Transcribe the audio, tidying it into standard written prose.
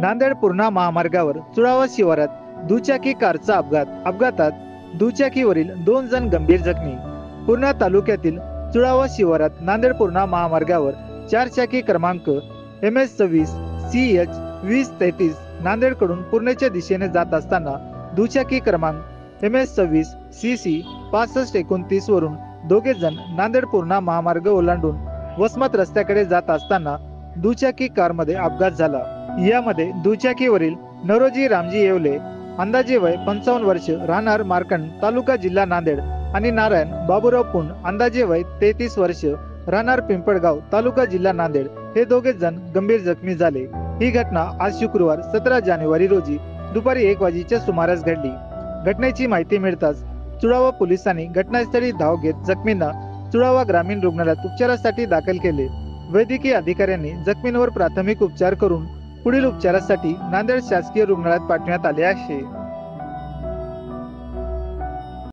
नांदेड पूर्णा महामार्गावर चुडावा शिवारात दुचाकी कारचा अपघातात दुचाकीवरील 2 जण गंभीर जखमी। पूर्णा तालुक्यातील चुडावा शिवारात नांदेड पूर्णा महामार्गावर 4 चाकी क्रमांक MS26 CH 2033 नांदेडकडून पूर्णेच्या दिशेने जात असताना दुचाकी क्रमांक MS26 CC 6529 वरून दोघे जण नांदेड पूर्णा महामार्ग ओलांडून वसमत रस्त्याकडे जात असताना दुचाकी कारमध्ये अपघात झाला। यामध्ये दुचाकीवरील नरोजी रामजी येवले अंदाजे वय 55 वर्ष राहणार मार्कंड तालुका जिल्हा नांदेड आणि नारायण बाबूराव पुंड अंदाजे वय 33 वर्ष राहणार पिंपळगाव तालुका जिल्हा नांदेड हे दोघे जण गंभीर जखमी झाले। ही घटना आज शुक्रवार 17 जानेवारी रोजी दुपारी 1 वाजेच्या सुमारास घडली। घटनेची माहिती मिळताच चुडावा पोलिसांनी घटनास्थळी धाव घेत जखमींना चुडावा ग्रामीण रुग्णालयात उपचारासाठी दाखल केले। वैद्यकीय अधिकाऱ्यांनी जखमींवर प्राथमिक उपचार करून पुढील उपचारासाठी नांदेड शासकीय रुग्णालयात पाठवण्यात आले आहे।